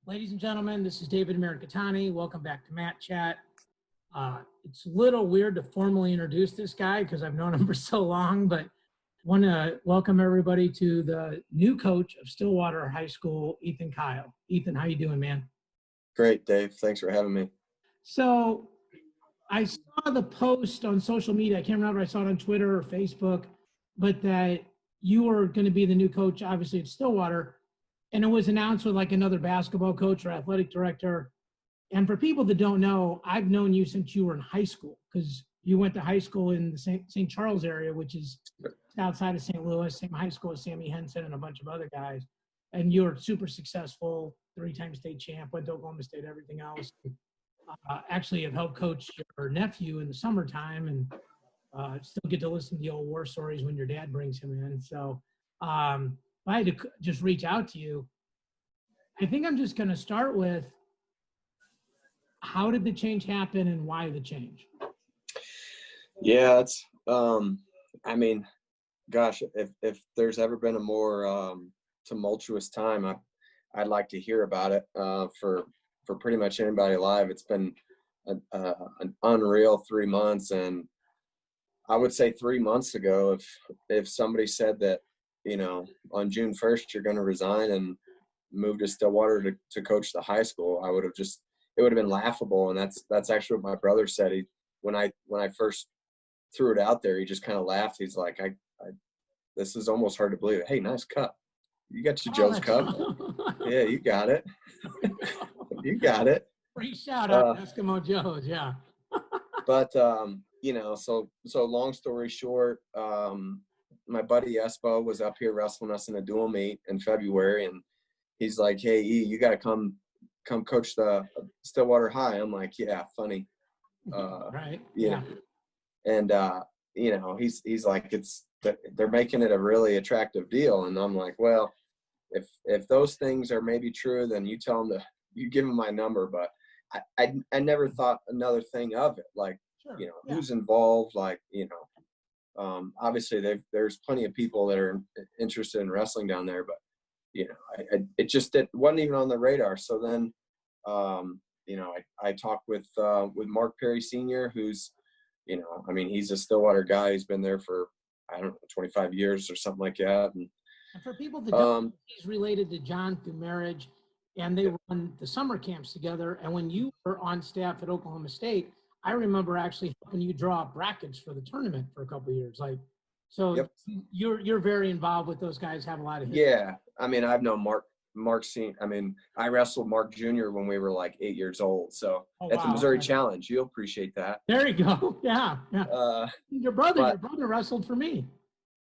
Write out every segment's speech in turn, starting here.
Ladies and gentlemen, this is David Mirikitani. Welcome back to Matt Chat. It's a little weird to formally introduce this guy because I've known him for so long, but want to welcome everybody to the new coach of Stillwater High School, Ethan Kyle. Ethan, how you doing, man? Great, Dave. Thanks for having me. So I saw the post on social media. I can't remember if I saw it on Twitter or Facebook, but that you were going to be the new coach, obviously, at Stillwater. And it was announced with like another basketball coach or athletic director. And for people that don't know, I've known you since you were in high school because you went to high school in the St. Charles area, which is outside of St. Louis, same high school as Sammy Henson and a bunch of other guys. And you were super successful, 3-time state champ, went to Oklahoma State, everything else. Actually have helped coach your nephew in the summertime and still get to listen to the old war stories when your dad brings him in. So I had to just reach out to you. I think I'm just going to start with, how did the change happen and why the change? Yeah, it's, I mean, gosh, if there's ever been a more tumultuous time, I'd like to hear about it. For pretty much anybody alive, it's been an unreal 3 months. And I would say 3 months ago, if somebody said that, you know, on June 1st, you're going to resign and move to Stillwater to coach the high school, I would have just, it would have been laughable. And that's actually what my brother said. When I first threw it out there, he just kind of laughed. He's like, this is almost hard to believe. Hey, nice cup. You got your Joe's cup. Yeah, you got it. You got it. Free shout out, Eskimo Joe's. Yeah. But, you know, so long story short, my buddy Espo was up here wrestling us in a dual meet in February, and he's like, "Hey, E, you got to come coach the Stillwater High." I'm like, "Yeah, funny." Right. Yeah. And you know, he's like, they're making it a really attractive deal, and I'm like, well, if those things are maybe true, then you tell them you give them my number. But I never thought another thing of it, like, sure, you know, who's involved, like, you know. Obviously there's plenty of people that are interested in wrestling down there, but you know, it wasn't even on the radar. So then, you know, I talked with Mark Perry Sr., who's, you know, I mean, he's a Stillwater guy. He's been there for, I don't know, 25 years or something like that. And for people that don't know, he's related to John through marriage, and they run the summer camps together. And when you were on staff at Oklahoma State, I remember actually helping you draw brackets for the tournament for a couple of years. Like, so yep. You're very involved with those guys, have a lot of history. Yeah. I mean, I've known Mark seen, I mean, I wrestled Mark Jr. when we were like 8 years old. So at the Missouri Challenge, you'll appreciate that. There you go. Yeah. Your brother wrestled for me.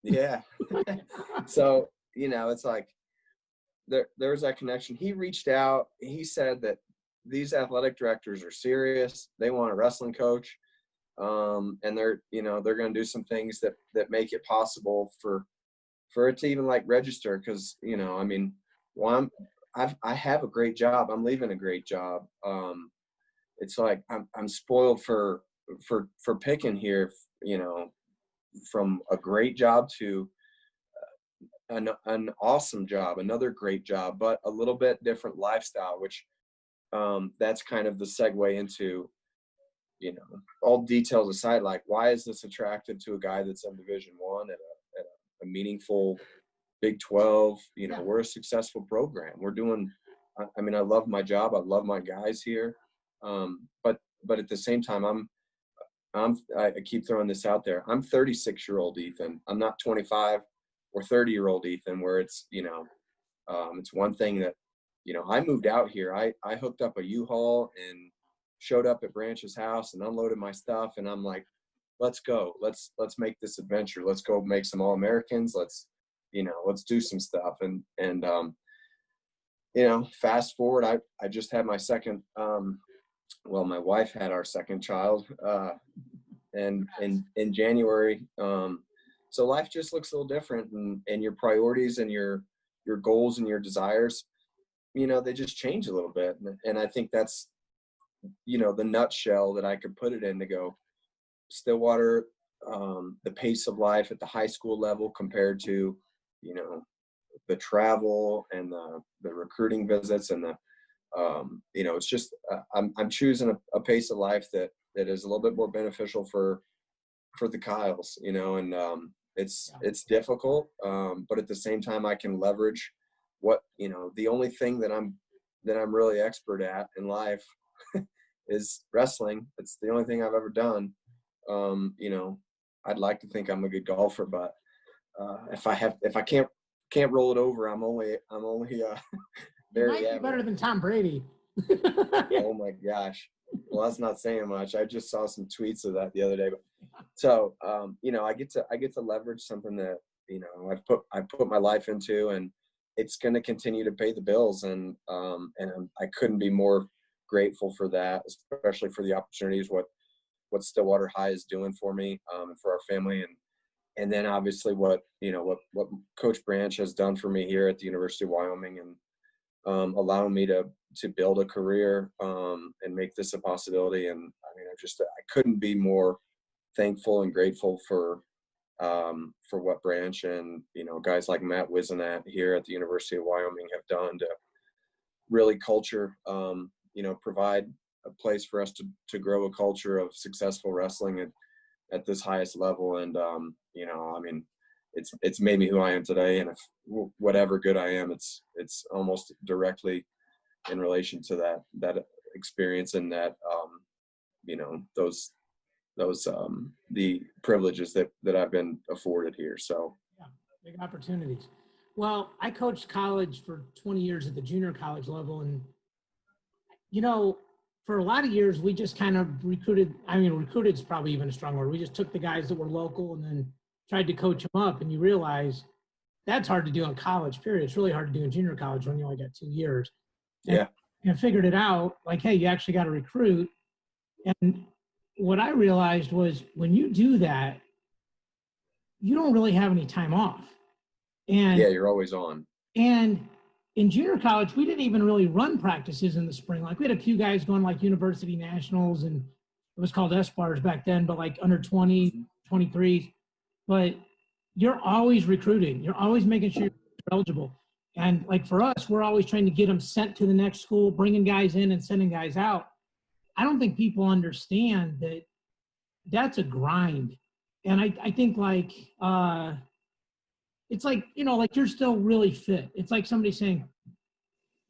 Yeah. So, you know, it's like there's that connection. He reached out. He said that these athletic directors are serious. They want a wrestling coach. And they're going to do some things that make it possible for it to even like register. Cause, you know, I mean, well, I have a great job. I'm leaving a great job. It's like, I'm spoiled for picking here, you know, from a great job to an awesome job, another great job, but a little bit different lifestyle, which, that's kind of the segue into, you know, all details aside, like, why is this attractive to a guy that's in Division I at a meaningful Big 12? You know, we're a successful program. We're doing, I mean, I love my job. I love my guys here. But at the same time, I keep throwing this out there. I'm 36-year-old Ethan. I'm not 25 or 30-year-old Ethan, where it's, you know, it's one thing that, you know, I moved out here. I hooked up a U-Haul and showed up at Branch's house and unloaded my stuff. And I'm like, let's go. Let's make this adventure. Let's go make some All-Americans. Let's do some stuff. And you know, fast forward, I just had my second, my wife had our second child, and in January. So life just looks a little different, and your priorities and your goals and your desires, you know, they just change a little bit. And I think that's, you know, the nutshell that I could put it in to go Stillwater, the pace of life at the high school level compared to, you know, the travel and the recruiting visits and the you know, it's just I'm choosing a pace of life that is a little bit more beneficial for the Kyles, you know, and it's difficult, but at the same time I can leverage what, you know, the only thing that I'm really expert at in life is wrestling. It's the only thing I've ever done. You know, I'd like to think I'm a good golfer, but if I can't roll it over, I'm only very you might be better than Tom Brady. Oh my gosh. Well, that's not saying much. I just saw some tweets of that the other day. But so you know, I get to leverage something that, you know, I put my life into, and it's going to continue to pay the bills, and I couldn't be more grateful for that, especially for the opportunities what Stillwater High is doing for me, and for our family, and then obviously what Coach Branch has done for me here at the University of Wyoming, and allowing me to build a career, and make this a possibility. And I mean, I couldn't be more thankful and grateful for what Branch and, you know, guys like Matt Wisenat here at the University of Wyoming have done to really culture, you know, provide a place for us to grow a culture of successful wrestling at this highest level. And, you know, I mean, it's made me who I am today. And if whatever good I am, it's almost directly in relation to that experience, and that, you know, those the privileges that I've been afforded here. So yeah, big opportunities. Well, I coached college for 20 years at the junior college level, and you know, for a lot of years we just kind of recruited. I mean, recruited is probably even a strong word. We just took the guys that were local and then tried to coach them up, and you realize that's hard to do in college. Period. It's really hard to do in junior college when you only got 2 years. yeah. And figured it out, like, hey, you actually got to recruit. And what I realized was when you do that, you don't really have any time off. And Yeah, you're always on. And in junior college, we didn't even really run practices in the spring. Like, we had a few guys going like university nationals, and it was called S-bars back then, but like under 20, 23. But you're always recruiting. You're always making sure you're eligible. And like for us, we're always trying to get them sent to the next school, bringing guys in and sending guys out. I don't think people understand that that's a grind. And I think like, it's like, you know, like you're still really fit. It's like somebody saying,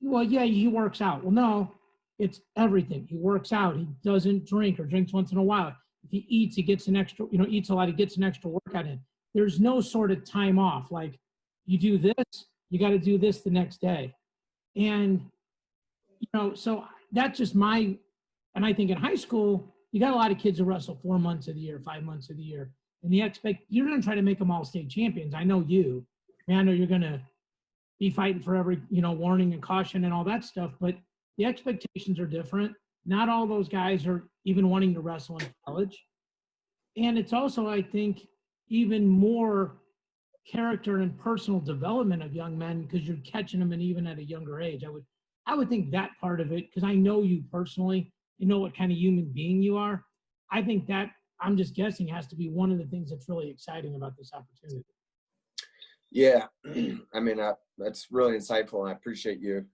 well, yeah, he works out. Well, no, it's everything. He works out. He doesn't drink, or drinks once in a while. If he eats, he gets an extra, you know, eats a lot, he gets an extra workout in. There's no sort of time off. Like, you do this, you got to do this the next day. And, you know, so that's just and I think in high school, you got a lot of kids who wrestle 4 months of the year, 5 months of the year. And you're going to try to make them all state champions. I know you. I mean, I know you're going to be fighting for every, you know, warning and caution and all that stuff, but the expectations are different. Not all those guys are even wanting to wrestle in college. And it's also, I think, even more character and personal development of young men, because you're catching them, and even at a younger age. I would think that part of it, because I know you personally, you know what kind of human being you are. I think that, I'm just guessing, has to be one of the things that's really exciting about this opportunity. Yeah, I mean, that's really insightful, and I appreciate you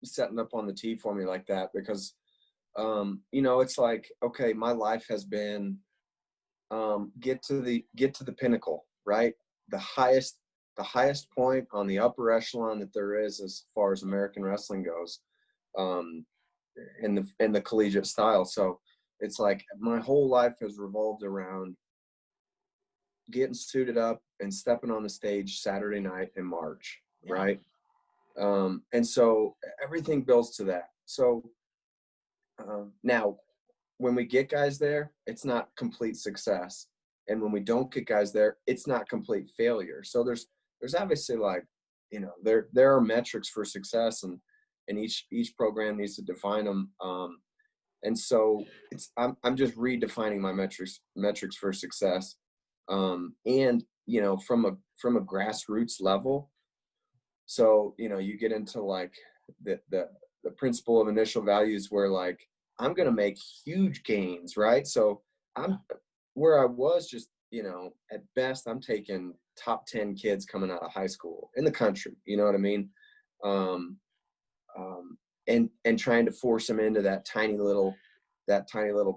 setting up on the tee for me like that, because, you know, it's like, okay, my life has been get to the pinnacle, right? The highest point on the upper echelon that there is as far as American wrestling goes, in the collegiate style. So it's like my whole life has revolved around getting suited up and stepping on the stage Saturday night in March, right? And so everything builds to that. So now, when we get guys there, it's not complete success, and when we don't get guys there, it's not complete failure. So there's obviously, like, you know, there are metrics for success, and each program needs to define them. And so I'm just redefining my metrics for success. And, you know, from a grassroots level. So, you know, you get into like the principle of initial values, where like, I'm going to make huge gains, right? So I'm where I was just, you know, at best, I'm taking top 10 kids coming out of high school in the country. You know what I mean? and trying to force them into that tiny little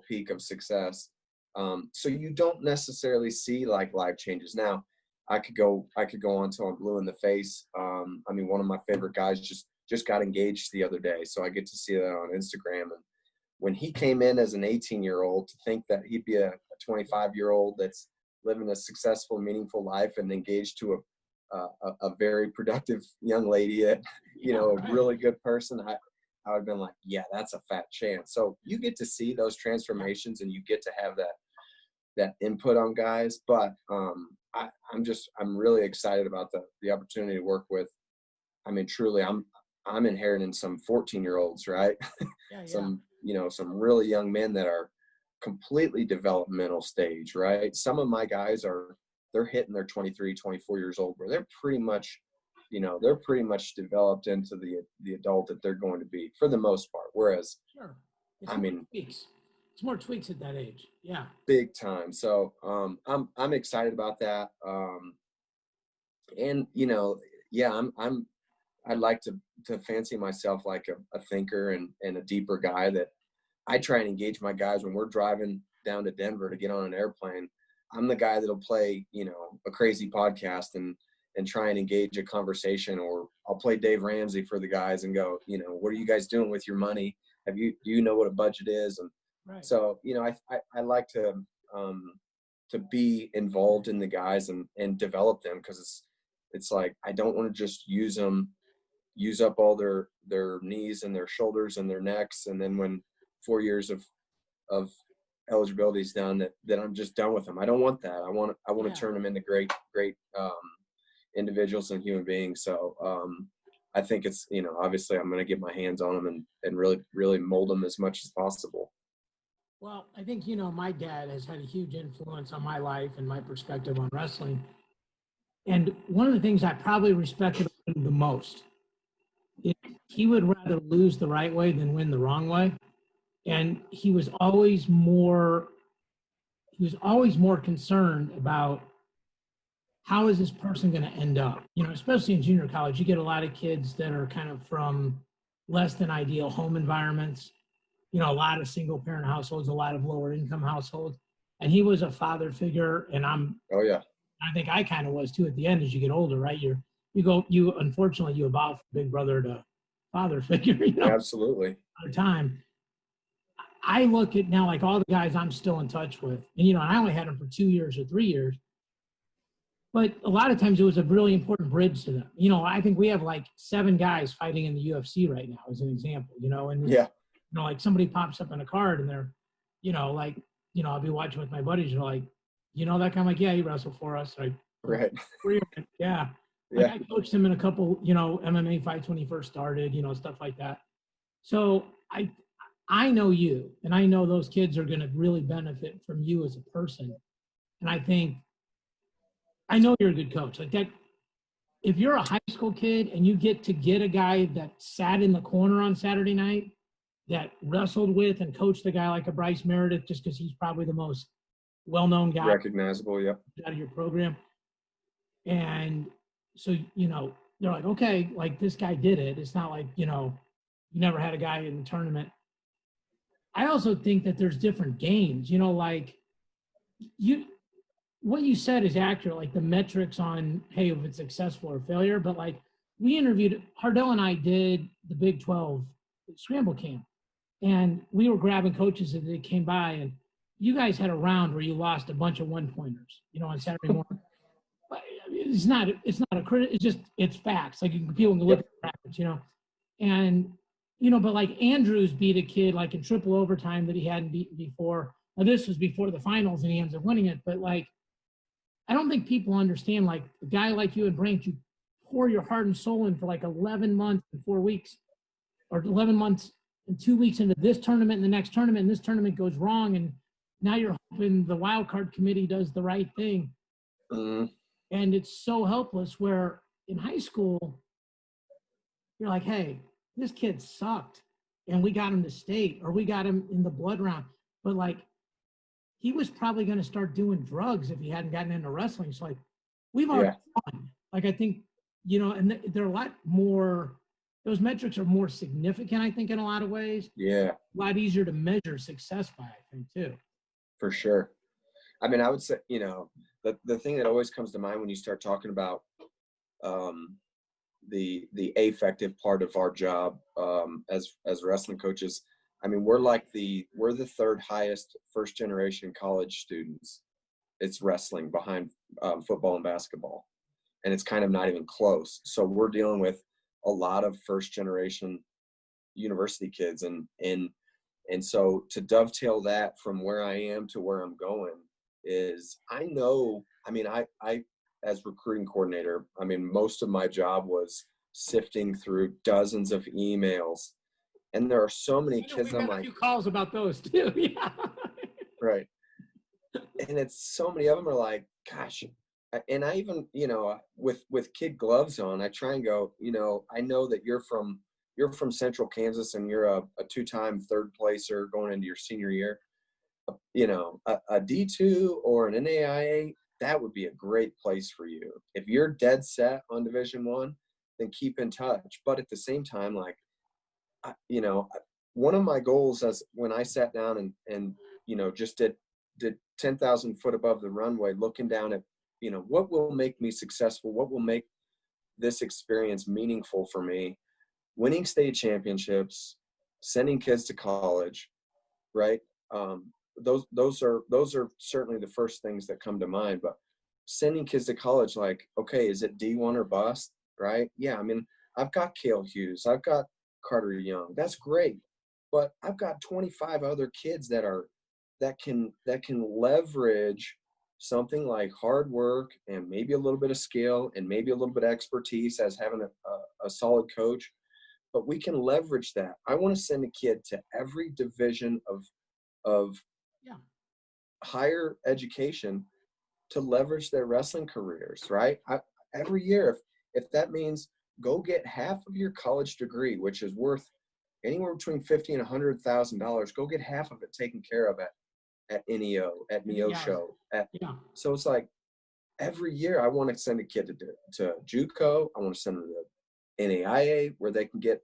peak of success. So you don't necessarily see like life changes. Now, I could go on till I'm blue in the face. I mean, one of my favorite guys just got engaged the other day, so I get to see that on Instagram. And when he came in as an 18-year-old, to think that he'd be a 25-year-old that's living a successful, meaningful life and engaged to a very productive young lady, a really good person, I would have been like, yeah, that's a fat chance. So you get to see those transformations and you get to have that input on guys. But I'm really excited about the opportunity to work with. I mean, truly, I'm inheriting some 14-year-olds, right? Yeah, some really young men that are completely developmental stage, right? Some of my guys they're hitting their 23, 24 years old, where they're pretty much developed into the adult that they're going to be for the most part. Whereas, sure. It's more tweaks at that age. Yeah. Big time. So I'm excited about that. And I'd like to fancy myself like a thinker and a deeper guy, that I try and engage my guys when we're driving down to Denver to get on an airplane. I'm the guy that'll play, a crazy podcast and try and engage a conversation, or I'll play Dave Ramsey for the guys and go, what are you guys doing with your money? Do you know what a budget is? And right. So, I like to be involved in the guys and develop them, because it's like, I don't want to just use up all their knees and their shoulders and their necks, and then when 4 years of eligibility is done, that I'm just done with them. I don't want that. I want to turn them into great individuals and human beings. So I think it's, obviously I'm going to get my hands on them and really, really mold them as much as possible. Well, I think, my dad has had a huge influence on my life and my perspective on wrestling. And one of the things I probably respected him the most is he would rather lose the right way than win the wrong way. And he was always more concerned about, how is this person going to end up? Especially in junior college, you get a lot of kids that are kind of from less than ideal home environments, a lot of single parent households, a lot of lower income households. And he was a father figure. And oh yeah, I think I kind of was too at the end as you get older, right? Unfortunately you evolve from big brother to father figure, absolutely. At a time. I look at now, like all the guys I'm still in touch with, and I only had them for 2 years or 3 years, but a lot of times it was a really important bridge to them. I think we have like 7 guys fighting in the UFC right now, as an example. And yeah, like somebody pops up in a card and they're, I'll be watching with my buddies, and they're like, that guy. I'm like, yeah, he wrestled for us. Like, right. Yeah. Yeah. Like I coached him in a couple, MMA fights when he first started, stuff like that. So I know you, and I know those kids are going to really benefit from you as a person. And I know you're a good coach. Like that, if you're a high school kid and you get a guy that sat in the corner on Saturday night, that wrestled with and coached a guy like a Bryce Meredith, just because he's probably the most well-known guy, recognizable, yeah, out of your program. And so, they're like, okay, like this guy did it. It's not like, you never had a guy in the tournament. I also think that there's different games, like what you said is accurate, like the metrics on, hey, if it's successful or failure, but like we interviewed, Hardell and I did the Big 12 scramble camp, and we were grabbing coaches as they came by, and you guys had a round where you lost a bunch of one-pointers, on Saturday morning. It's not a credit. It's facts. Like people can look at the records, and, but like Andrews beat a kid like in triple overtime that he hadn't beaten before. Now this was before the finals and he ends up winning it. But like, I don't think people understand, like a guy like you and Branch, you pour your heart and soul in for like 11 months and 4 weeks, or 11 months and 2 weeks into this tournament and the next tournament, and this tournament goes wrong. And now you're hoping the wild card committee does the right thing. Mm-hmm. And it's so helpless, where in high school, you're like, hey, this kid sucked and we got him to state, or we got him in the blood round. But like, he was probably going to start doing drugs if he hadn't gotten into wrestling. So like, we've already won. Like, I think, and they're a lot more those metrics are more significant, I think, in a lot of ways. Yeah, A lot easier to measure success by, I think, too. for sure. I mean, I would say, the thing that always comes to mind when you start talking about the affective part of our job as wrestling coaches. I mean, we're the third highest first generation college students. It's wrestling behind football and basketball, and it's kind of not even close. So we're dealing with a lot of first generation university kids, and so to dovetail that from where I am to where I'm going is I know. I mean, I as recruiting coordinator, I mean, most of my job was sifting through dozens of emails, and there are so many kids. I'm like, a few calls about those too. Yeah. Right. And it's so many of them are like, gosh. And I even, with kid gloves on, I try and go, I know that you're from Central Kansas and you're a two-time third placer going into your senior year. A D2 or an NAIA, that would be a great place for you. If you're dead set on Division I, then keep in touch. But at the same time, like, one of my goals as when I sat down and just did 10,000 foot above the runway, looking down at, what will make me successful? What will make this experience meaningful for me? Winning state championships, sending kids to college, right? Those are certainly the first things that come to mind. But sending kids to college, like, okay, is it D1 or bust, right? Yeah, I mean, I've got Cale Hughes, I've got Carter Young. That's great, but I've got 25 other kids that can leverage something like hard work and maybe a little bit of skill and maybe a little bit of expertise as having a solid coach. But we can leverage that. I want to send a kid to every division of higher education to leverage their wrestling careers, right? Every year, if that means go get half of your college degree, which is worth anywhere between $50,000 and $100,000, go get half of it taken care of at NEO, at Neosho. So it's like every year I want to send a kid to JUCO. I want to send them to NAIA where they can get,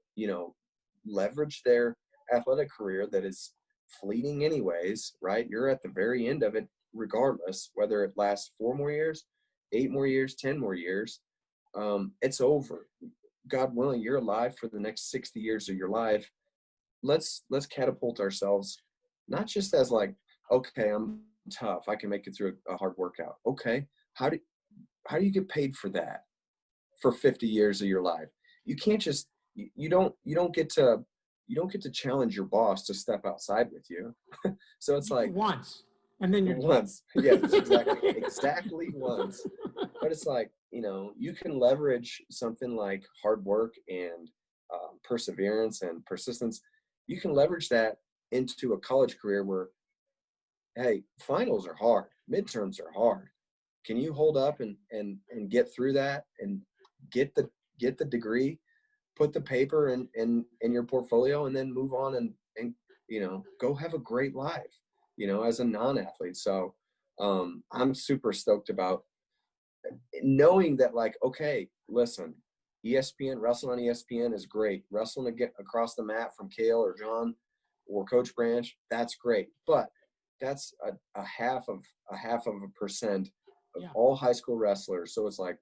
leverage their athletic career that is fleeting anyways, right? You're at the very end of it regardless, whether it lasts 4 more years, 8 more years, 10 more years. It's over. God willing, you're alive for the next 60 years of your life. Let's catapult ourselves, not just as like, okay, I'm tough, I can make it through a hard workout. Okay, how do you get paid for that for 50 years of your life? You can't just you don't get to challenge your boss to step outside with you. So it's like once, and then you're once. Yes, exactly once. But it's like, you can leverage something like hard work and perseverance and persistence. You can leverage that into a college career where, hey, finals are hard, midterms are hard. Can you hold up and get through that and get the degree, put the paper in your portfolio, and then move on and go have a great life, as a non-athlete. So I'm super stoked about knowing that, like, okay, listen, ESPN, wrestling on ESPN is great. Wrestling to get across the mat from Cale or John or Coach Branch, that's great. But that's a half of a percent of all high school wrestlers. So it's like,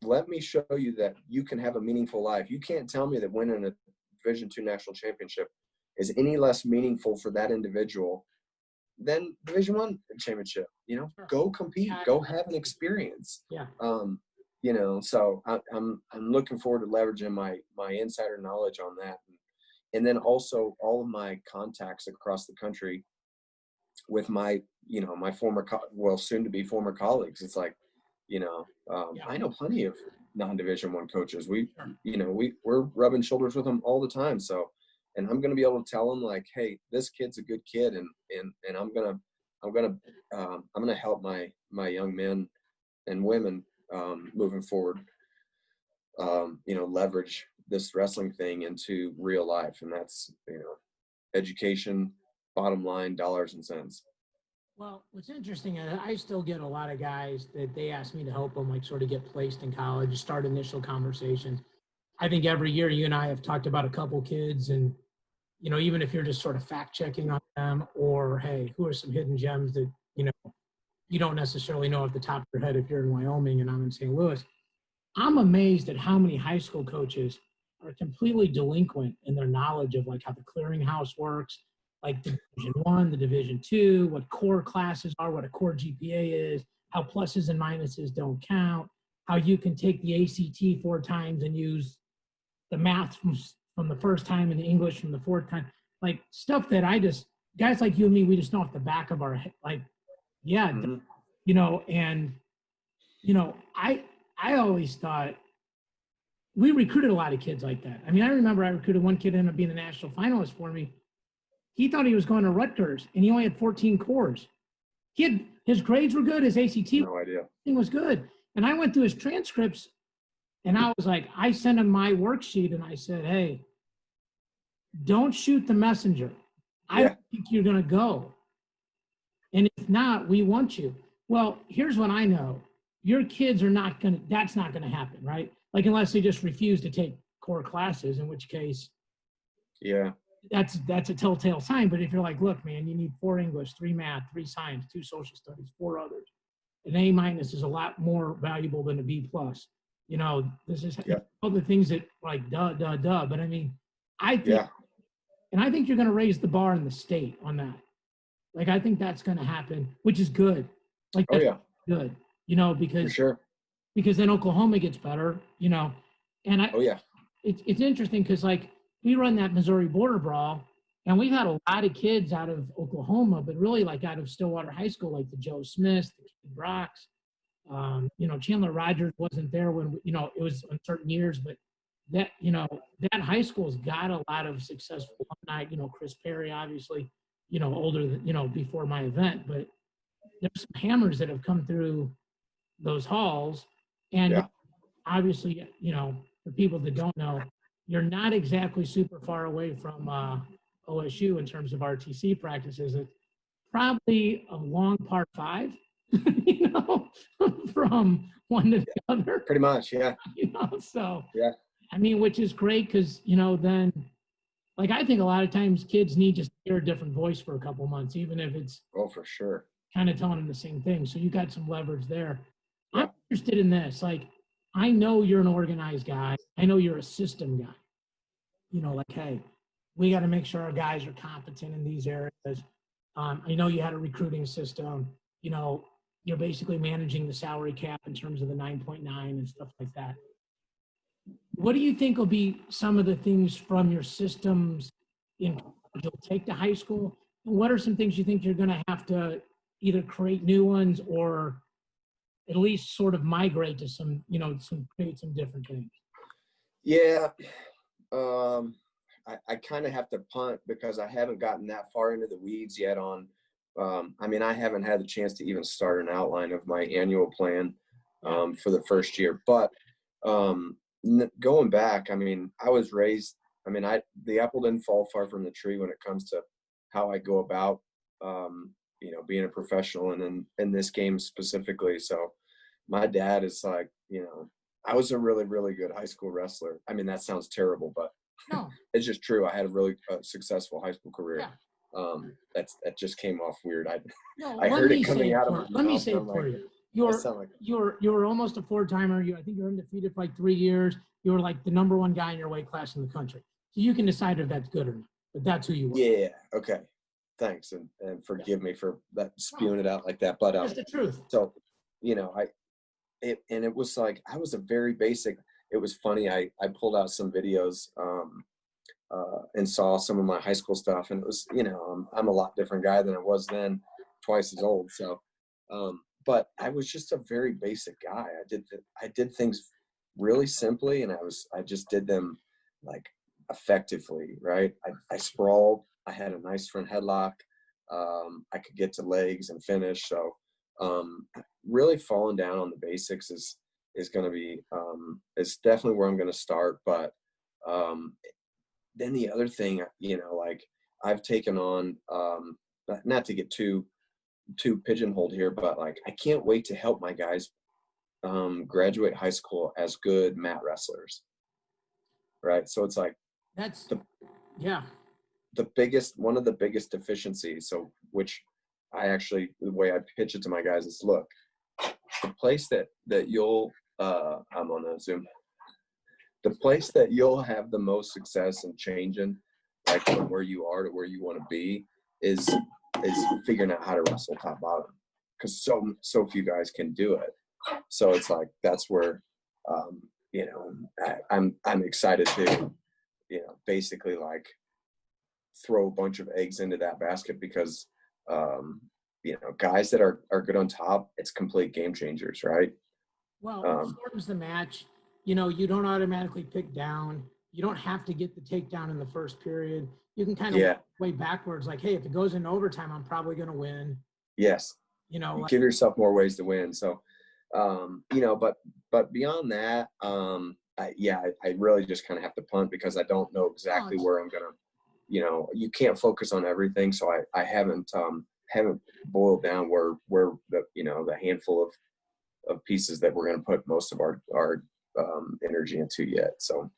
let me show you that you can have a meaningful life. You can't tell me that winning a Division II national championship is any less meaningful for that individual than Division I championship. Go compete, go have an experience. So I'm looking forward to leveraging my insider knowledge on that, and then also all of my contacts across the country with my my former soon to be former colleagues. It's like, I know plenty of non-Division I coaches. We're rubbing shoulders with them all the time. So, and I'm going to be able to tell them, like, hey, this kid's a good kid, and I'm going to help my young men and women moving forward, leverage this wrestling thing into real life. And that's, education, bottom line, dollars and cents. Well, what's interesting, I still get a lot of guys that they ask me to help them, like, sort of get placed in college, start initial conversations. I think every year you and I have talked about a couple kids, and even if you're just sort of fact checking on them, or hey, who are some hidden gems that you don't necessarily know off the top of your head if you're in Wyoming and I'm in St. Louis. I'm amazed at how many high school coaches are completely delinquent in their knowledge of like how the clearinghouse works, like the Division One, the Division Two, what core classes are, what a core GPA is, how pluses and minuses don't count, how you can take the ACT 4 times and use the math from the first time and the English from the fourth time, like stuff that guys like you and me, we just know off the back of our head, like, yeah, and I always thought we recruited a lot of kids like that. I mean, I remember I recruited one kid ended up being the national finalist for me. He thought he was going to Rutgers, and he only had 14 cores. His grades were good, his ACT thing was good. And I went through his transcripts, and I was like, I sent him my worksheet, and I said, hey, don't shoot the messenger. I don't think you're going to go. And if not, we want you. Well, here's what I know. Your kids are not going to, that's not going to happen, right? Like, unless they just refuse to take core classes, in which case, that's a telltale sign. But if you're like, look, man, you need 4 English, 3 math, 3 science, 2 social studies, 4 others. An A- is a lot more valuable than a B+. This is all the things that like, duh. But I mean, I think, and I think you're going to raise the bar in the state on that. Like, I think that's going to happen, which is good. Like, that's good, because, for sure. Because then Oklahoma gets better, and it's interesting because like we run that Missouri border brawl, and we've had a lot of kids out of Oklahoma, but really like out of Stillwater High School, like the Joe Smiths, the Kid Brocks, Chandler Rogers wasn't there when, it was on certain years, but that, that high school's got a lot of successful alumni, Chris Perry, obviously, older than, before my event, but there's some hammers that have come through those halls. And obviously, for people that don't know, you're not exactly super far away from OSU in terms of RTC practices. It's probably a long par 5, from one to the other. Pretty much, So, I mean, which is great because, then, like, I think a lot of times kids need just to hear a different voice for a couple months, even if it's for sure, kind of telling them the same thing. So you got some leverage there. I'm interested in this. Like, I know you're an organized guy. I know you're a system guy. Like, hey, we got to make sure our guys are competent in these areas. I know you had a recruiting system. You're basically managing the salary cap in terms of the 9.9 and stuff like that. What do you think will be some of the things from your systems in you'll take to high school? And what are some things you think you're going to have to either create new ones or at least sort of migrate to some create some different things? I kind of have to punt because I haven't gotten that far into the weeds yet on, I haven't had the chance to even start an outline of my annual plan for the first year. But going back, I was raised, the apple didn't fall far from the tree when it comes to how I go about, being a professional and in this game specifically. So my dad is like, I was a really, really good high school wrestler. That sounds terrible, but it's just true. I had a really successful high school career. That just came off weird. I heard it coming out of my mouth. Let me say it for you. You were almost a 4-timer. I think you're undefeated for like 3 years. You were like the number 1 guy in your weight class in the country. So you can decide if that's good or not. But that's who you were. Yeah. Okay. Thanks, and forgive me for that spewing it out like that. But that's the truth. So, it was like I was a very basic. It was funny. I pulled out some videos and saw some of my high school stuff, and it was I'm a lot different guy than I was then, twice as old. So, but I was just a very basic guy. I did things really simply, and I just did them like effectively, right? I sprawled. I had a nice front headlock. I could get to legs and finish. So really falling down on the basics is going to be is definitely where I'm going to start. But then the other thing, like I've taken on, not to get too pigeonholed here, but like I can't wait to help my guys graduate high school as good mat wrestlers. right? So it's like That's, the yeah. one of the biggest deficiencies. So which I actually, the way I pitch it to my guys is, look, the place that you'll, I'm on a Zoom, the place that you'll have the most success in changing, like from where you are to where you want to be, is figuring out how to wrestle top bottom, because so few guys can do it. So it's like, that's where, you know, I'm excited to, you know, basically like throw a bunch of eggs into that basket, because you know, guys that are good on top, it's complete game changers, right? Well, it shortens the match. You know, you don't automatically pick down. You don't have to get the takedown in the first period. You can kind of Yeah. way backwards, like, hey, if it goes into overtime, I'm probably going to win. Yes. You know, You like, give yourself more ways to win. So, you know, but beyond that, I really just kind of have to punt, because I don't know exactly where I'm gonna, you know, you can't focus on everything. So I haven't boiled down where the, you know, the handful of pieces that we're gonna put most of our energy into yet. So.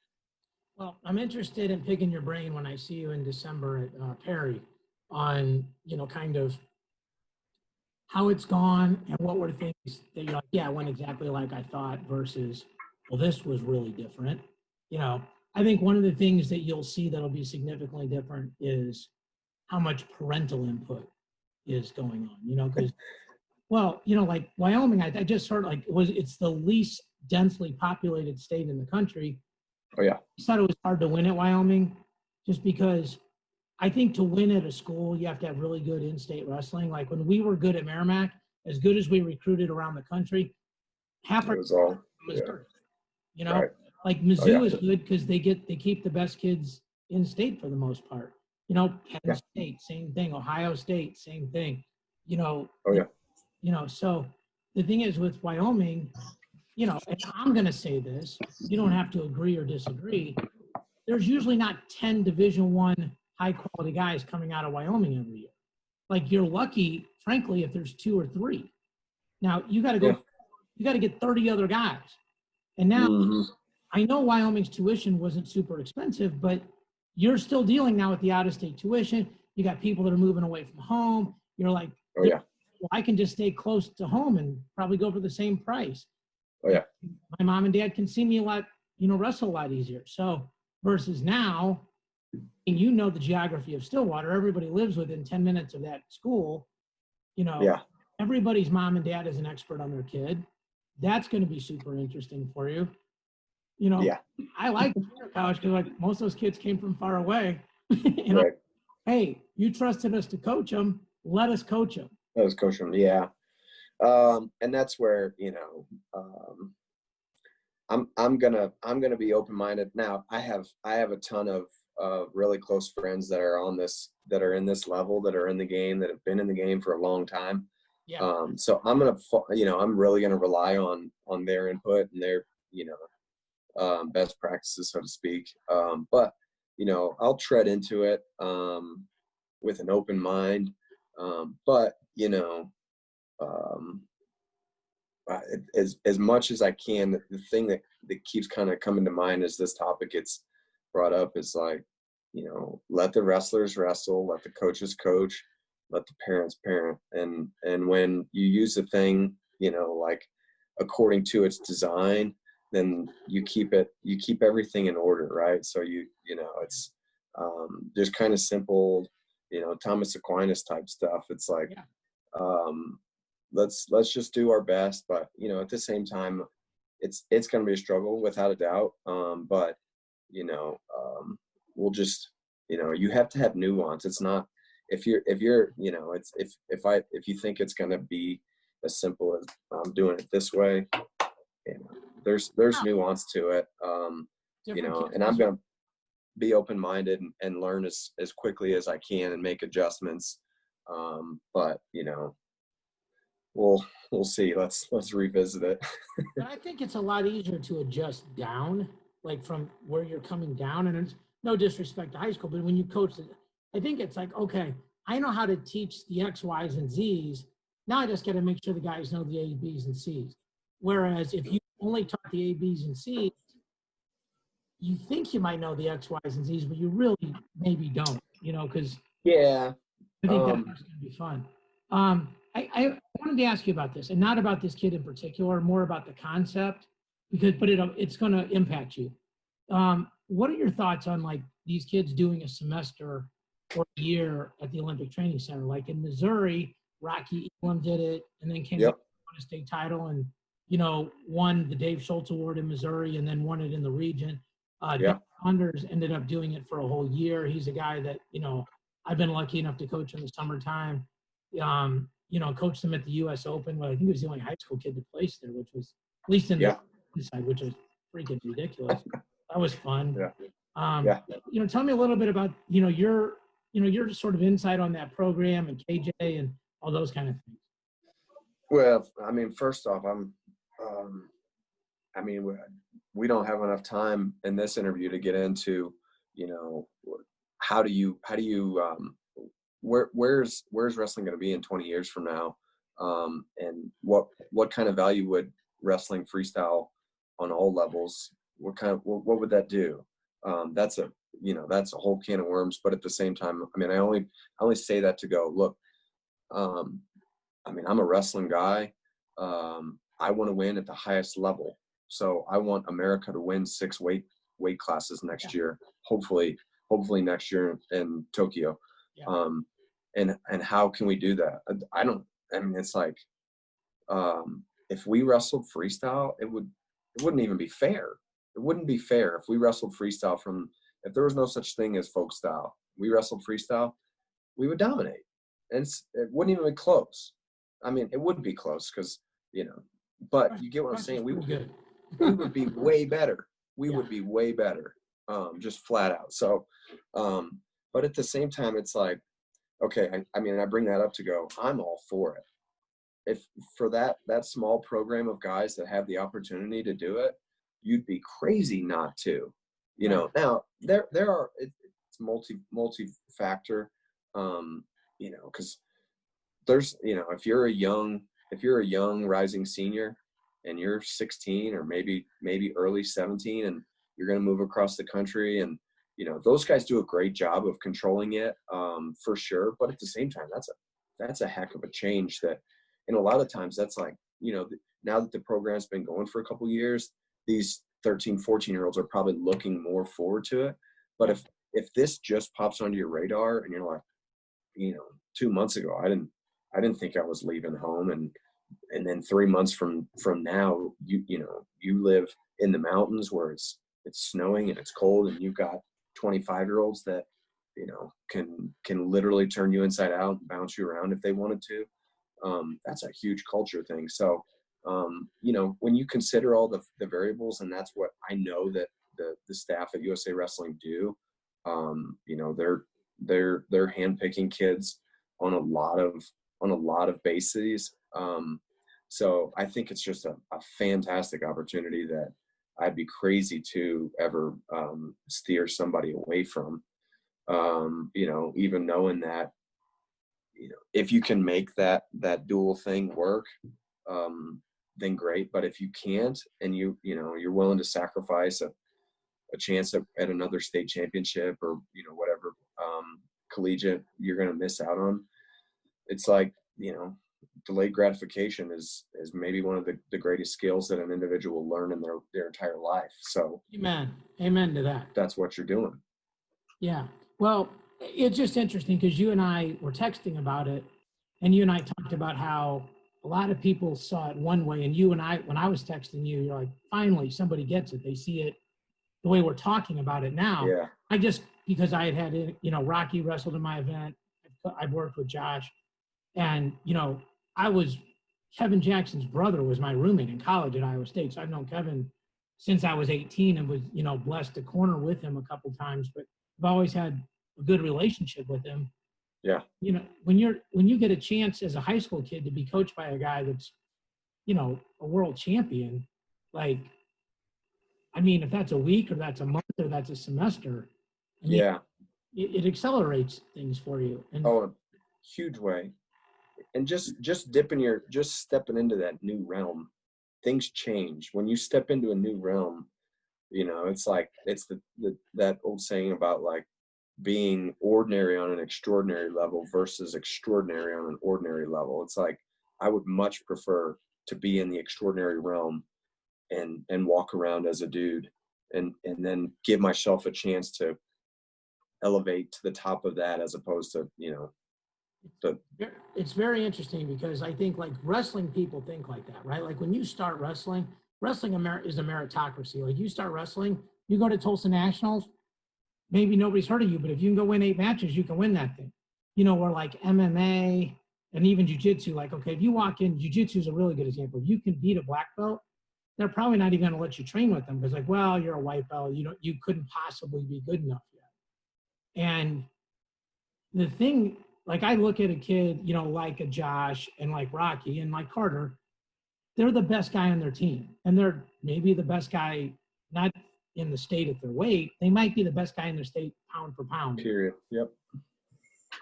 well, I'm interested in picking your brain when I see you in December at Perry on, you know, kind of how it's gone and what were things that you're like, yeah, it went exactly like I thought versus, well, this was really different. You know, I think one of the things that you'll see that'll be significantly different is how much parental input is going on, you know, because, well, you know, like Wyoming, I just heard like it's the least densely populated state in the country. Oh yeah. I thought it was hard to win at Wyoming just because I think to win at a school, you have to have really good in-state wrestling. Like when we were good at Merrimack, as good as we recruited around the country, half our It was all, Missouri. You know, right. like Mizzou is good because they keep the best kids in state for the most part. You know, Penn State, same thing. Ohio State, same thing. You know, Oh yeah. you know, so the thing is with Wyoming, you know, and I'm going to say this, you don't have to agree or disagree. There's usually not 10 Division I high quality guys coming out of Wyoming every year. Like you're lucky, frankly, if there's 2 or 3. Now you got to go, you got to get 30 other guys. And now I know Wyoming's tuition wasn't super expensive, but you're still dealing now with the out of state tuition. You got people that are moving away from home. You're like, well, I can just stay close to home and probably go for the same price. Oh yeah. My mom and dad can see me a lot, you know, wrestle a lot easier. So versus now, and you know the geography of Stillwater, everybody lives within 10 minutes of that school. You know, everybody's mom and dad is an expert on their kid. That's going to be super interesting for you. You know, I like junior college because like most of those kids came from far away. You know, hey, you trusted us to coach them. Let us coach them. Let us coach them. Yeah. And that's where, you know, I'm gonna be open-minded. Now I have a ton of really close friends that are in this level, that are in the game, that have been in the game for a long time. So I'm really gonna rely on their input and their, you know, best practices, so to speak. But you know, I'll tread into it with an open mind. But you know, as much as I can, the thing that keeps kind of coming to mind as this topic gets brought up is like, you know, let the wrestlers wrestle, let the coaches coach, let the parents parent. And when you use the thing, you know, like according to its design, then you keep everything in order, right? So you know, it's there's kind of simple, you know, Thomas Aquinas type stuff. It's like, let's just do our best, but you know, at the same time, it's going to be a struggle without a doubt. But you know, we'll just, you know, you have to have nuance. It's not, if you're, you know, it's, if you think it's going to be as simple as I'm doing it this way, you know, there's nuance to it. You know, and I'm going to be open-minded and learn as quickly as I can and make adjustments. But you know, we'll see. Let's revisit it. But I think it's a lot easier to adjust down, like from where you're coming down. And it's no disrespect to high school, but when you coach it, I think it's like, okay, I know how to teach the X, Y's, and Z's. Now I just got to make sure the guys know the A, B's, and C's. Whereas if you only taught the A, B's, and C's, you think you might know the X, Y's, and Z's, but you really maybe don't, because Yeah. I think that's going to be fun. I wanted to ask you about this, and not about this kid in particular, more about the concept, but it's going to impact you. What are your thoughts on like these kids doing a semester or a year at the Olympic Training Center? Like in Missouri, Rocky Elam did it, and then came back and won a state title, and won the Dave Schultz Award in Missouri, and then won it in the region. Dave Saunders ended up doing it for a whole year. He's a guy that I've been lucky enough to coach in the summertime. Coached him at the U.S. Open. Well, I think he was the only high school kid to place there, which was at least in the side, which was freaking ridiculous. That was fun. Tell me a little bit about your sort of insight on that program and KJ and all those kind of things. Well, I mean, first off, we don't have enough time in this interview to get into, where's wrestling going to be in 20 years from now, and what kind of value would wrestling freestyle on all levels? What would that do? That's a whole can of worms. But at the same time, I mean, I only say that to go, look, I'm a wrestling guy. I want to win at the highest level. So I want America to win 6 weight classes next year. Hopefully next year in Tokyo. And how can we do that? It's like, if we wrestled freestyle, it wouldn't even be fair. It wouldn't be fair if we wrestled freestyle if there was no such thing as folk style, we wrestled freestyle, we would dominate. And it wouldn't even be close. I mean, it would be close because, but you get what I'm saying? We would be way better. We would be way better, just flat out. So, but at the same time, it's like, okay, I bring that up to go, I'm all for it. If for that small program of guys that have the opportunity to do it, you'd be crazy not to, Now there are, it's multi-factor, because there's, if you're a young rising senior and you're 16 or maybe early 17 and you're going to move across the country, and those guys do a great job of controlling it, for sure. But at the same time, that's a heck of a change that, and a lot of times that's like, now that the program's been going for a couple years, these 13, 14-year-olds are probably looking more forward to it. But if this just pops onto your radar and you're like, 2 months ago, I didn't think I was leaving home, and then 3 months from now, you live in the mountains where it's snowing and it's cold, and you've got 25-year-olds that can literally turn you inside out and bounce you around if they wanted to. That's a huge culture thing. So when you consider all the variables, and that's what I know that the staff at USA Wrestling do, they're handpicking kids on a lot of bases. So I think it's just a fantastic opportunity that I'd be crazy to ever steer somebody away from. Even knowing that, if you can make that dual thing work, then great. But if you can't, and you're willing to sacrifice a chance at another state championship or whatever collegiate you're going to miss out on, it's like, delayed gratification is maybe one of the greatest skills that an individual will learn in their entire life. So amen to that. That's what you're doing. Yeah. Well, it's just interesting because you and I were texting about it, and you and I talked about how a lot of people saw it one way, and you and I, when I was texting you, you're like, finally somebody gets it. They see it the way we're talking about it now. Yeah. Because I had Rocky wrestled in my event. I've worked with Josh, and Kevin Jackson's brother was my roommate in college at Iowa State. So I've known Kevin since I was 18 and was, blessed to corner with him a couple times, but I've always had a good relationship with him. Yeah. When you get a chance as a high school kid to be coached by a guy that's, a world champion, like, if that's a week or that's a month or that's a semester, it accelerates things for you. And a huge way. And just stepping into that new realm, things change. When you step into a new realm, You know, it's like, it's that old saying about like being ordinary on an extraordinary level versus extraordinary on an ordinary level. It's like, I would much prefer to be in the extraordinary realm and walk around as a dude and then give myself a chance to elevate to the top of that, as opposed to, you know, it's very interesting because I think like wrestling people think like that, right? Like when you start wrestling, is a meritocracy. Like you start wrestling, you go to Tulsa Nationals, maybe nobody's heard of you, but if you can go win 8 matches, you can win that thing. You know, or like MMA and even jiu-jitsu, like, okay, if you walk in, jiu-jitsu is a really good example. If you can beat a black belt, they're probably not even going to let you train with them because like, well, you're a white belt, you couldn't possibly be good enough yet. And the thing, like I look at a kid, you know, like a Josh and like Rocky and like Carter, they're the best guy on their team. And they're maybe the best guy, not in the state at their weight, they might be the best guy in their state pound for pound. period. Yep.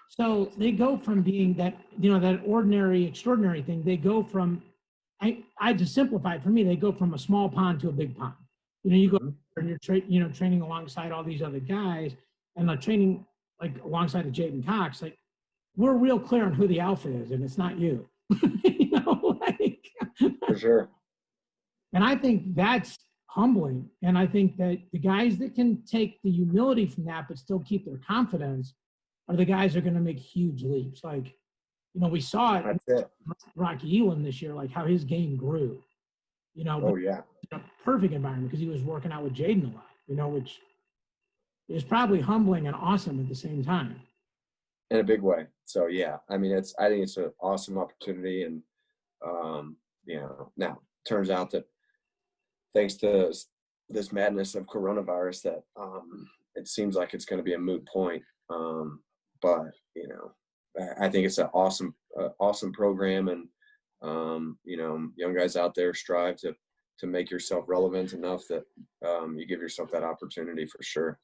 So they go from being that, you know, that ordinary, extraordinary thing. They go from, I just simplify it for me, they go from a small pond to a big pond. You know, you go and you're training alongside all these other guys and like training like alongside of Jaden Cox, like we're real clear on who the alpha is and it's not you. You know, like For sure. and I think that's humbling. And I think that the guys that can take the humility from that but still keep their confidence are the guys that are going to make huge leaps. Like, you know, we saw it, Rocky Elam this year, like how his game grew. You know, oh yeah, in a perfect environment because he was working out with Jaden a lot. You know, which is probably humbling and awesome at the same time. In a big way. So yeah, I mean, I think it's an awesome opportunity, and you know, now turns out that thanks to this madness of coronavirus, that it seems like it's going to be a moot point. But you know, I think it's an awesome program, and you know, young guys out there strive to make yourself relevant enough that you give yourself that opportunity for sure.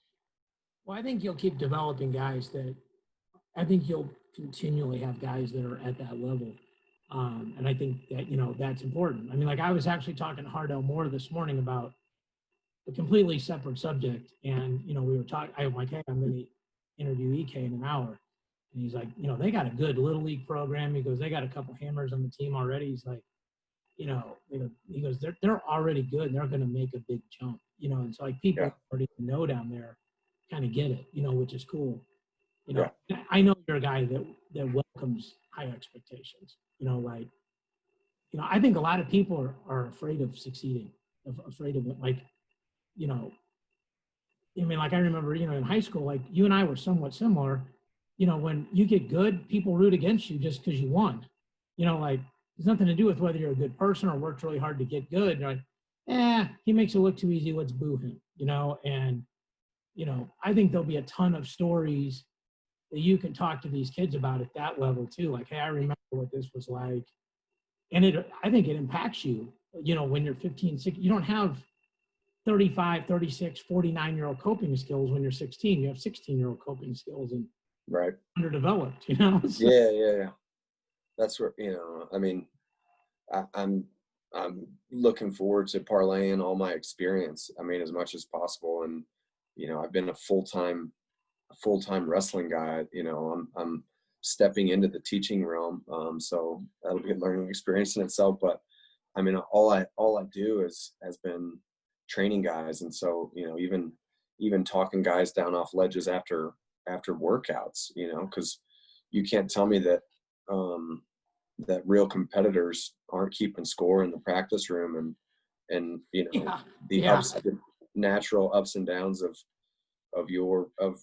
Well, I think you'll keep developing guys that I think you'll continually have guys that are at that level. And I think that, you know, that's important. I mean, like I was actually talking to Hardell Moore this morning about a completely separate subject. And, you know, we were talking, I'm like, hey, I'm going to interview EK in an hour. And he's like, you know, they got a good little league program. He goes, they got a couple hammers on the team already. He's like, you know, he goes, they're already good. They're going to make a big jump, you know. And so like people already know down there kind of get it, you know, which is cool. You know, I know you're a guy that welcomes high expectations, you know, like, you know, I think a lot of people are afraid of succeeding, afraid of it. Like, you know, I mean, like I remember, you know, in high school, like you and I were somewhat similar. You know, when you get good, people root against you just because you won. You know, like it's nothing to do with whether you're a good person or worked really hard to get good. You're like, he makes it look too easy. Let's boo him. You know, and you know, I think there'll be a ton of stories that you can talk to these kids about at that level too. Like, hey, I remember what this was like. And I think it impacts you, you know, when you're 15, 16, you don't have 35, 36, 49-year-old coping skills when you're 16. You have 16-year-old coping skills and underdeveloped, you know? So, yeah. That's where, you know, I mean, I'm looking forward to parlaying all my experience. I mean, as much as possible. And, you know, I've been a full-time wrestling guy. You know, I'm stepping into the teaching realm. So that'll be a learning experience in itself. But I mean, all I do has been training guys. And so, you know, even talking guys down off ledges after workouts, you know, because you can't tell me that that real competitors aren't keeping score in the practice room and you know the natural ups and downs of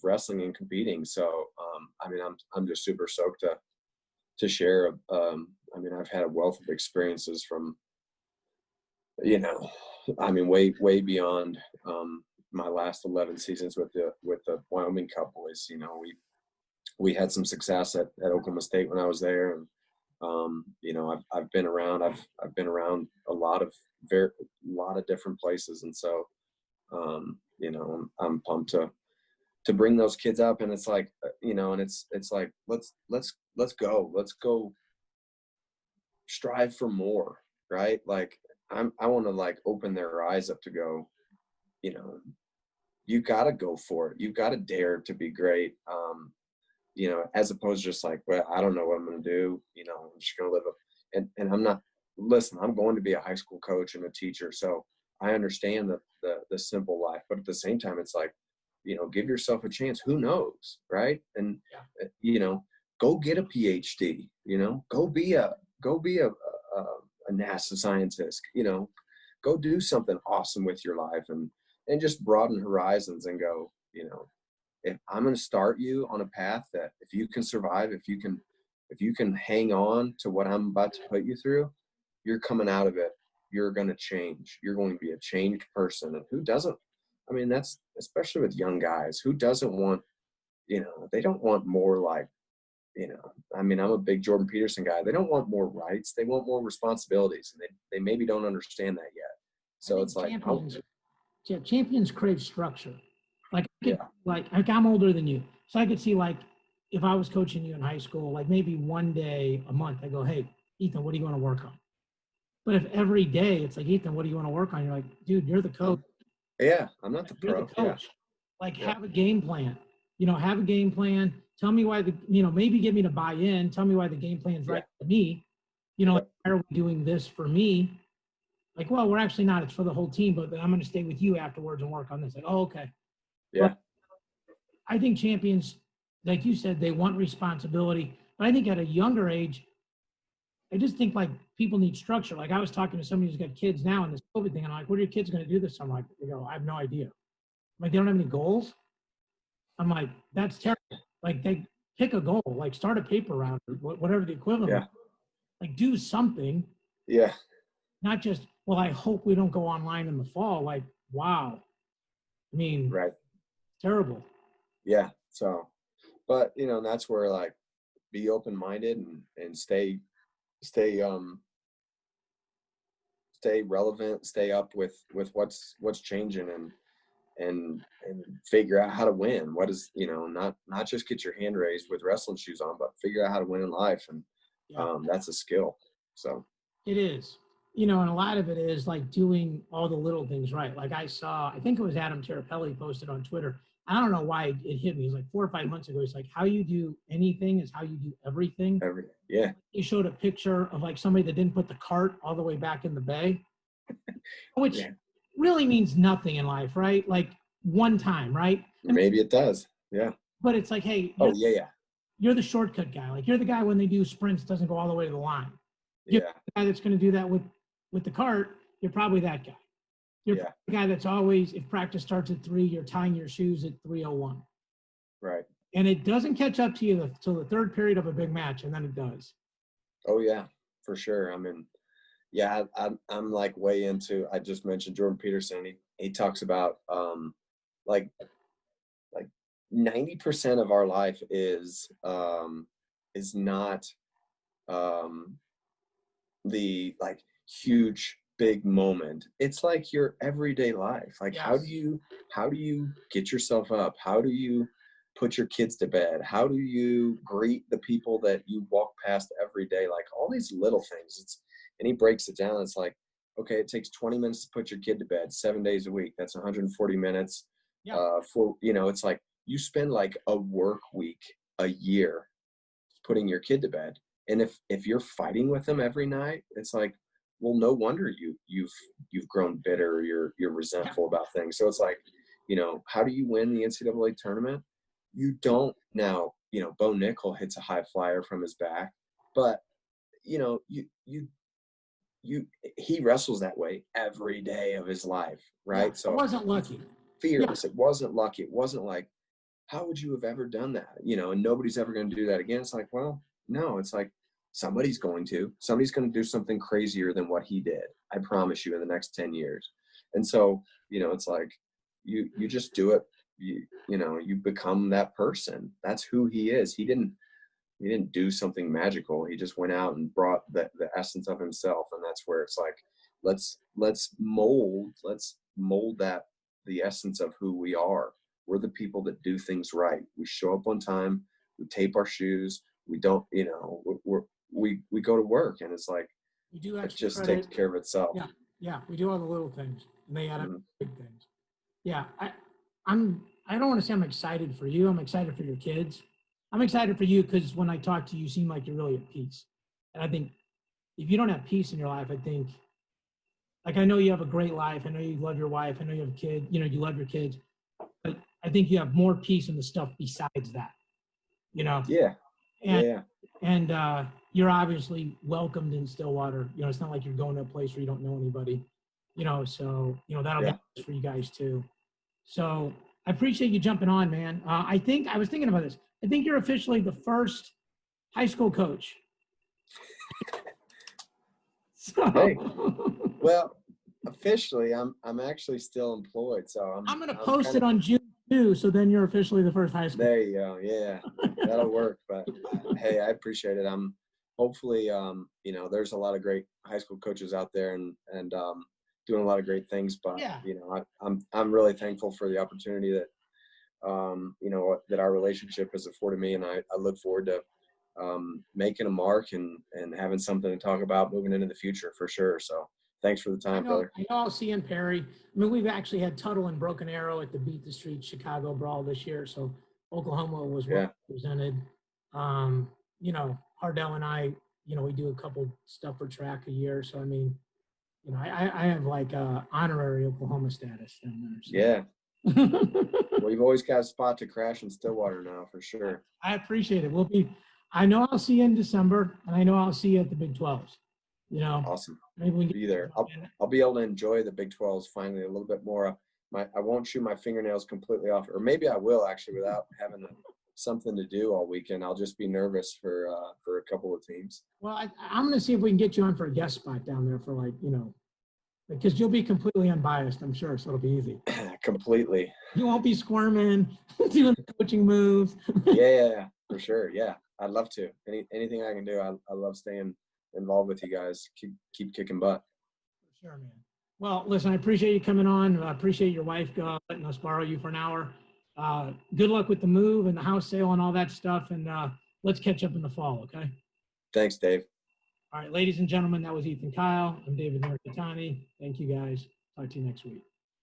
wrestling and competing. So I mean, I'm just super stoked to share. I mean, I've had a wealth of experiences from, you know, I mean, way beyond my last 11 seasons with the Wyoming Cup boys. You know, we had some success at Oklahoma State when I was there, and you know, I've been around. I've been around a lot of different places, and so you know, I'm pumped to bring those kids up. And it's like, you know, and it's like let's go strive for more, right? Like I want to like open their eyes up to go, you know, you got to go for it. You got to dare to be great. You know, as opposed to just like, well, I don't know what I'm going to do. You know, I'm just going to live up. And I'm not, listen, I'm going to be a high school coach and a teacher. So I understand the simple life, but at the same time, it's like, you know, give yourself a chance. Who knows? Right. And, you know, go get a PhD, you know, go be a NASA scientist, you know, go do something awesome with your life and just broaden horizons and go, you know, if I'm going to start you on a path that if you can survive, if you can hang on to what I'm about to put you through, you're coming out of it. You're going to change. You're going to be a changed person. And who doesn't? I mean, that's especially with young guys. Who doesn't want, you know, they don't want more like, you know, I mean, I'm a big Jordan Peterson guy. They don't want more rights. They want more responsibilities. And they maybe don't understand that yet. So it's like, champions crave structure. Like I'm older than you, so I could see like if I was coaching you in high school, like maybe one day a month, I go, hey, Ethan, what do you want to work on? But if every day it's like, Ethan, what do you want to work on? You're like, dude, you're the coach. Yeah, I'm not the pro. You're the coach. Like, have a game plan. You know, have a game plan. Tell me why maybe get me to buy in. Tell me why the game plan's right for me. You know, like, why are we doing this for me? Like, well, we're actually not. It's for the whole team, but then I'm going to stay with you afterwards and work on this. Like, oh, okay. Yeah. But I think champions, like you said, they want responsibility. But I think at a younger age, I just think like people need structure. Like I was talking to somebody who's got kids now in this COVID thing, and I'm like, what are your kids going to do this summer? Like, they go, I have no idea. I'm like, they don't have any goals. I'm like, that's terrible. Like they pick a goal, like start a paper round, or whatever the equivalent. Yeah. Like do something. Yeah. Not just, well, I hope we don't go online in the fall. Like, wow. I mean, right. Terrible. Yeah. So, but you know, that's where like be open-minded and stay relevant, stay up with what's changing and figure out how to win. What is, you know, not just get your hand raised with wrestling shoes on, but figure out how to win in life. And that's a skill. So it is, you know, and a lot of it is like doing all the little things right. Like I think it was Adam Terapelli posted on Twitter. I don't know why it hit me. It was like 4 or 5 months ago. It's like how you do anything is how you do everything. Yeah. He showed a picture of like somebody that didn't put the cart all the way back in the bay, which really means nothing in life, right? Like one time, right? Maybe it does. Yeah. But it's like, hey, you're the shortcut guy. Like you're the guy when they do sprints doesn't go all the way to the line. You're the guy that's going to do that with the cart. You're probably that guy. You're the guy that's always, if practice starts at 3, you're tying your shoes at 3:01. Right. And it doesn't catch up to you until the third period of a big match, and then it does. Oh yeah, for sure. I mean, yeah, I'm like way into. I just mentioned Jordan Peterson. He talks about like 90% of our life is not the like huge big moment. It's like your everyday life. Like how do you get yourself up? How do you put your kids to bed? How do you greet the people that you walk past every day? Like all these little things. And he breaks it down. It's like, okay, it takes 20 minutes to put your kid to bed 7 days a week. That's 140 minutes. For, you know, it's like you spend like a work week a year putting your kid to bed. And if you're fighting with them every night, it's like, well, no wonder you've grown bitter. You're resentful about things. So it's like, you know, how do you win the NCAA tournament? You don't now, you know, Bo Nickel hits a high flyer from his back, but you know, he wrestles that way every day of his life, right? Yeah, so it wasn't lucky. Fearless. It wasn't lucky. It wasn't like, how would you have ever done that? You know, and nobody's ever going to do that again. It's like, well, no, it's like somebody's going to do something crazier than what he did. I promise you in the next 10 years. And so, you know, it's like you just do it. You know, you become that person. That's who he is. He didn't do something magical. He just went out and brought the essence of himself. And that's where it's like, let's mold that, the essence of who we are. We're the people that do things right. We show up on time. We tape our shoes. We don't, you know, we go to work, and it's like, it just takes care of itself. Yeah. We do all the little things, and they add up big things. Yeah, I don't want to say I'm excited for you. I'm excited for your kids. I'm excited for you because when I talk to you, you seem like you're really at peace. And I think if you don't have peace in your life, I think, like, I know you have a great life. I know you love your wife. I know you have a kid. You know, you love your kids. But I think you have more peace in the stuff besides that. You know. Yeah. And Yeah. and you're obviously welcomed in Stillwater. You know, it's not like you're going to a place where you don't know anybody. You know, so that'll be nice for you guys too. So I appreciate you jumping on, man. I think I was thinking about this. I think you're officially the first high school coach. So, Hey, well, officially, I'm actually still employed, so I'm going to I'm post it on June 2, so then you're officially the first high school. There you go. Yeah, that'll work. But hey, I appreciate it. I'm hopefully, there's a lot of great high school coaches out there and doing a lot of great things. But Yeah. I'm really thankful for the opportunity that that our relationship has afforded me, and I look forward to making a mark and having something to talk about moving into the future for sure. So thanks for the time, brother. I know I'll see you in Perry. I mean, we've actually had Tuttle and Broken Arrow at the Beat the Street Chicago Brawl this year, so Oklahoma was well represented. Hardell and I, we do a couple stuff for track a year, so I mean, I have like honorary Oklahoma status down there. So. Yeah. Well, you've always got a spot to crash in Stillwater now, for sure. I appreciate it. I know I'll see you in December, and I know I'll see you at the Big 12s. Awesome. Maybe we can be there. I'll be able to enjoy the Big 12s finally a little bit more. I won't chew my fingernails completely off, or maybe I will actually without having something to do all weekend. I'll just be nervous for a couple of teams. Well, I'm going to see if we can get you on for a guest spot down there for because you'll be completely unbiased, I'm sure, so it'll be easy. Completely. You won't be squirming, doing the coaching moves. Yeah, for sure. Yeah, I'd love to. Anything I can do. I love staying involved with you guys. Keep kicking butt. For sure, man. Well, listen, I appreciate you coming on. I appreciate your wife letting us borrow you for an hour. Good luck with the move and the house sale and all that stuff. And let's catch up in the fall, okay? Thanks, Dave. All right, ladies and gentlemen, that was Ethan Kyle. I'm David Mirikitani. Thank you, guys. Talk to you next week.